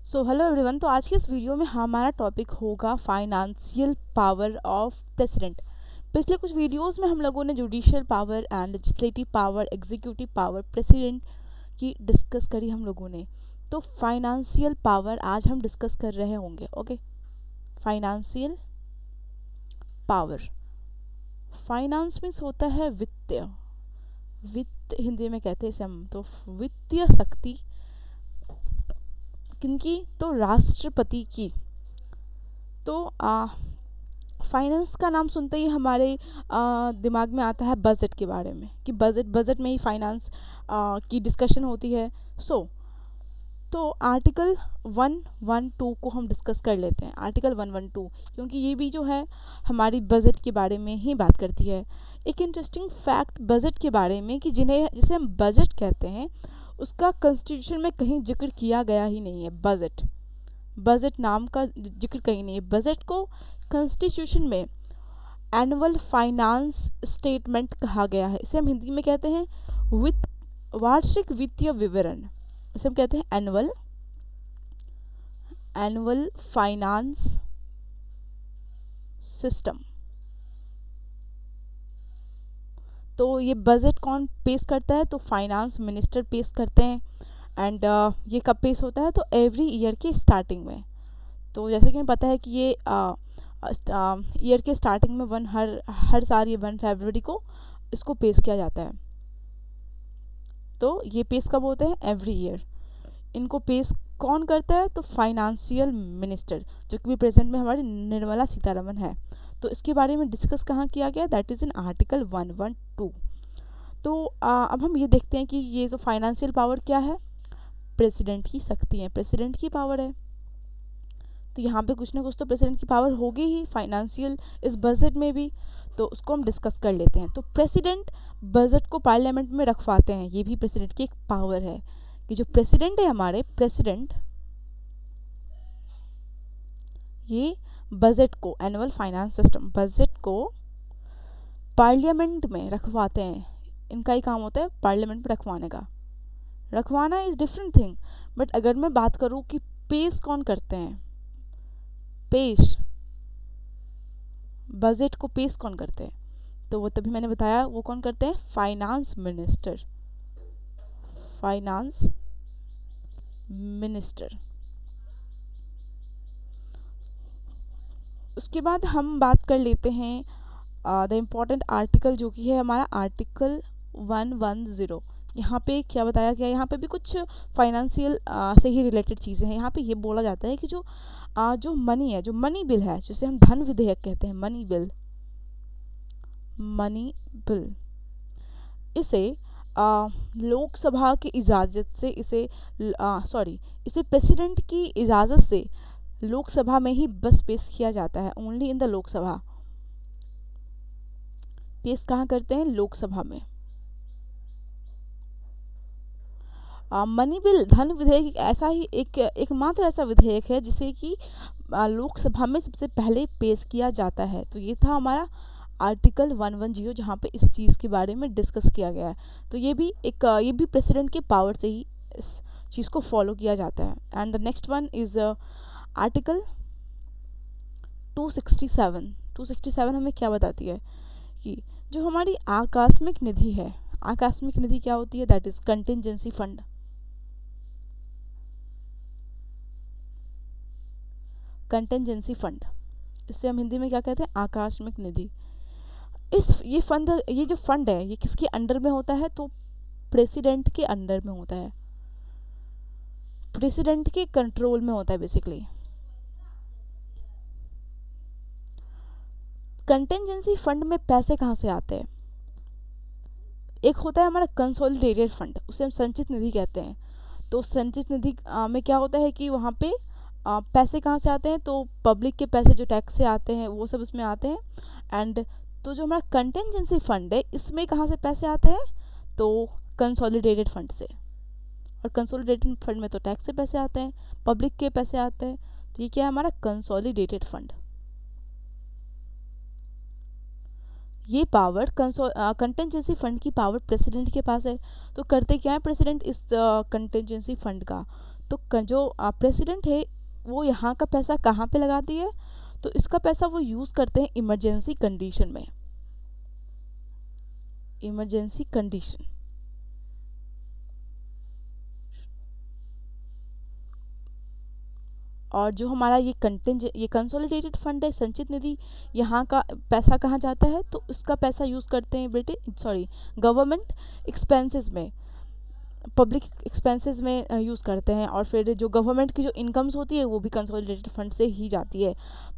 So hello everyone. तो आज के इस वीडियो में हमारा टॉपिक होगा फाइनेंशियल पावर ऑफ प्रेसिडेंट। पिछले कुछ वीडियोस में हम लोगों ने judicial power and legislative power, executive power, president की डिस्कस करी हम लोगों ने। तो फाइनेंशियल पावर आज हम डिस्कस कर रहे होंगे। Okay, financial power. Finance means होता है वित्तीय, वित्त हिंदी में कहते हैं इसे हम। तो वित्तीय शक्ति किनकी? तो राष्ट्रपति की। तो फाइनेंस का नाम सुनते ही हमारे दिमाग में आता है बजट के बारे में, कि बजट में ही फाइनेंस की डिस्कशन होती है। तो आर्टिकल 112 को हम डिस्कस कर लेते हैं। आर्टिकल 112 क्योंकि ये भी जो है हमारी बजट के बारे में ही बात करती है। एक इंटरेस्टिंग फैक्ट बजट के बारे में कि जिसे हम बजट कहते हैं उसका कॉन्स्टिट्यूशन में कहीं जिक्र किया गया ही नहीं है। बजट नाम का जिक्र कहीं नहीं है। बजट को कॉन्स्टिट्यूशन में एनुअल फाइनेंस स्टेटमेंट कहा गया है। इसे हम हिंदी में कहते हैं वार्षिक वित्तीय विवरण। इसे हम कहते हैं एनुअल फाइनेंस सिस्टम। तो ये बजट कौन पेश करता है? तो फाइनेंस मिनिस्टर पेश करते हैं। एंड ये कब पेश होता है? तो एवरी ईयर के स्टार्टिंग में। तो जैसे कि हमें पता है कि ये ईयर के स्टार्टिंग में हर साल ये 1 फरवरी को इसको पेश किया जाता है। तो ये पेश कब होते हैं? Every year. इनको पेश कौन करता है? तो फाइनेंशियल मिनिस्टर, जो कि प्रेजेंट में हमारी निर्मला सीतारमन है। तो इसके बारे में डिस्कस कहाँ किया गया? That is in article 112। तो अब हम ये देखते हैं कि ये जो फाइनेंशियल पावर क्या है? प्रेसिडेंट की शक्ति है, प्रेसिडेंट की पावर है। तो यहाँ पे कुछ ना कुछ तो प्रेसिडेंट की पावर होगी ही फाइनेंशियल इस बजट में भी। तो उसको हम डिस्कस कर लेते हैं। तो प्रेसिडेंट बजट को पार्लियामेंट में रखवाते हैं। ये भी प्रेसिडेंट की एक पावर है कि जो प्रेसिडेंट है हमारे, प्रेसिडेंट ये बजट को, एनुअल फाइनेंस सिस्टम, बजट को पार्लियामेंट में रखवाते हैं। इनका ही काम होता है पार्लियामेंट में रखवाने का। रखवाना इज़ डिफरेंट थिंग। बट अगर मैं बात करूँ कि पेश कौन करते हैं, पेश बजट को पेश कौन करते हैं, तो वो तभी मैंने बताया वो कौन करते हैं? Finance minister. Finance minister. उसके बाद हम बात कर लेते हैं द इम्पॉर्टेंट आर्टिकल, जो कि है हमारा आर्टिकल 110। यहाँ पे क्या बताया गया? यहाँ पे भी कुछ फाइनेंशियल से ही रिलेटेड चीज़ें हैं। यहाँ पे ये बोला जाता है कि जो मनी है, जो मनी बिल है, जिसे हम धन विधेयक कहते हैं, मनी बिल, इसे लोकसभा की इजाज़त से इसे प्रेसिडेंट की इजाज़त से लोकसभा में ही बस पेश किया जाता है। Only in the Lok Sabha. पेश कहाँ करते हैं? लोकसभा में। मनी बिल, धन विधेयक ऐसा ही एकमात्र ऐसा विधेयक है जिसे कि लोकसभा में सबसे पहले पेश किया जाता है। तो ये था हमारा आर्टिकल 110, जहाँ पे इस चीज़ के बारे में डिस्कस किया गया है। तो ये भी प्रेसिडेंट के पावर से ही इस चीज़ को फॉलो किया जाता है। And the next one is article 267। 267 हमें क्या बताती है? कि जो हमारी आकस्मिक निधि है, आकस्मिक निधि क्या होती है? That is contingency fund. Contingency fund, इससे हम हिंदी में क्या कहते हैं? आकस्मिक निधि। ये जो फंड है, ये किसके अंडर में होता है? तो प्रेसिडेंट के अंडर में होता है, प्रेसिडेंट के कंट्रोल में होता है बेसिकली। कंटिजेंसी फंड में पैसे कहाँ से आते हैं? एक होता है हमारा कंसोलिडेटेड फंड, उसे हम संचित निधि कहते हैं। तो संचित निधि में क्या होता है कि वहाँ पे पैसे कहाँ से आते हैं? तो पब्लिक के पैसे जो टैक्स से आते हैं वो सब उसमें आते हैं। एंड तो जो हमारा कंटिजेंसी फंड है, इसमें कहाँ से पैसे आते हैं? तो कंसोलिडेटेड फंड से। और कंसोलिडेटेड फंड में तो टैक्स से पैसे आते हैं, पब्लिक के पैसे आते हैं। तो ये क्या है? हमारा कंसोलिडेटेड फंड। ये पावर कंटिजेंसी फंड की पावर प्रेसिडेंट के पास है। तो करते क्या है प्रेसिडेंट इस कंटिजेंसी फंड का? तो जो प्रेसिडेंट है वो यहाँ का पैसा कहाँ पे लगाती है, तो इसका पैसा वो यूज़ करते हैं इमरजेंसी कंडीशन में, इमरजेंसी कंडीशन। और जो हमारा ये कंसोलिडेटेड फंड है, संचित निधि, यहाँ का पैसा कहाँ जाता है, तो इसका पैसा यूज़ करते हैं गवर्नमेंट एक्सपेंसेस में, पब्लिक एक्सपेंसेस में यूज़ करते हैं। और फिर जो गवर्नमेंट की जो इनकम्स होती है वो भी कंसोलिडेटेड फंड से ही जाती है।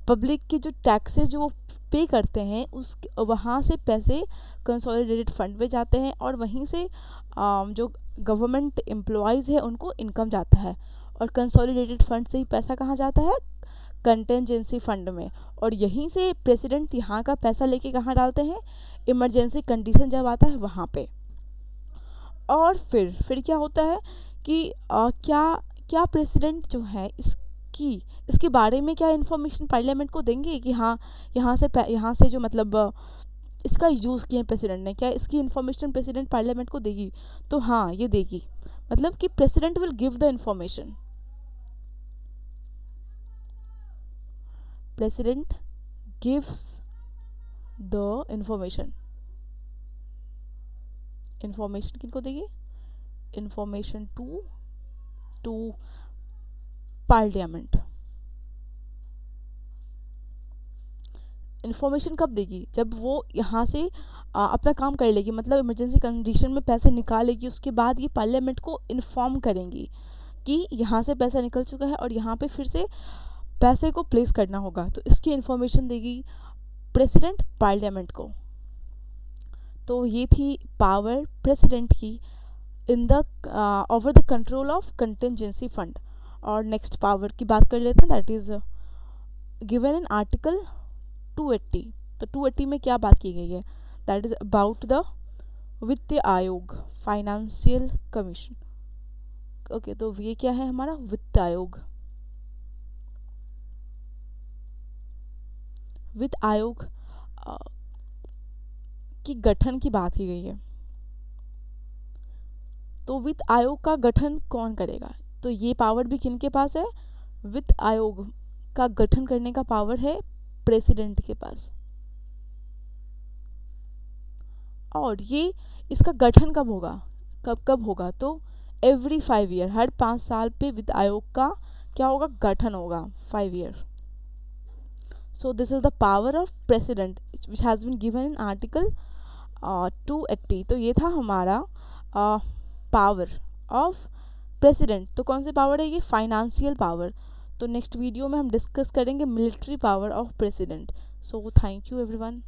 पब्लिक की जो टैक्सेस जो वो पे करते हैं उस वहाँ से पैसे कंसोलिडेटेड फंड में जाते हैं, और वहीं से जो गवर्नमेंट एम्प्लॉयज़ है उनको इनकम जाता है। और कंसोलिडेटेड फंड से ही पैसा कहाँ जाता है, कंटेंजेंसी फंड में। और यहीं से प्रेसिडेंट यहाँ का पैसा लेके कहाँ डालते हैं, इमरजेंसी कंडीशन जब आता है वहाँ पे। और फिर क्या होता है कि क्या क्या प्रेसिडेंट जो है इसके बारे में क्या इन्फॉर्मेशन पार्लियामेंट को देंगे कि हाँ यहाँ से जो मतलब इसका यूज़ किया प्रेसिडेंट ने, क्या इसकी इन्फॉर्मेशन प्रेसिडेंट पार्लियामेंट को देगी, तो हाँ ये देगी। मतलब कि president will give the information, president gives the information. Information किनको देगी, इन्फॉर्मेशन टू पार्लियामेंट। इन्फॉर्मेशन कब देगी, जब वो यहाँ से अपना काम कर लेगी, मतलब इमरजेंसी कंडीशन में पैसे निकाल लेगी, उसके बाद ये पार्लियामेंट को इन्फॉर्म करेंगी कि यहाँ से पैसा निकल चुका है और यहाँ पे फिर से पैसे को प्लेस करना होगा, तो इसकी इन्फॉर्मेशन देगी प्रेसिडेंट पार्लियामेंट को। तो ये थी पावर प्रेसिडेंट की in the over the control of contingency fund. और नेक्स्ट पावर की बात कर लेते हैं, that is given in article 280। तो 280 में क्या बात की गई है, दैट इज़ अबाउट द वित्त आयोग, फाइनेंशियल कमीशन। ओके, तो ये क्या है हमारा वित्त आयोग। वित्त आयोग की गठन की बात की गई है। तो वित्त आयोग का गठन कौन करेगा, तो ये पावर भी किन के पास है, वित्त आयोग का गठन करने का पावर है प्रेसिडेंट के पास। और ये इसका गठन कब होगा, कब होगा, तो एवरी 5 ईयर, हर 5 साल पे वित्त आयोग का क्या होगा, गठन होगा, 5 year. So this is the power of president which has been given in article 280। तो ये था हमारा पावर ऑफ प्रेसिडेंट। तो कौन से पावर है ये, फाइनेंशियल पावर। तो नेक्स्ट वीडियो में हम डिस्कस करेंगे military power of president. So thank you everyone.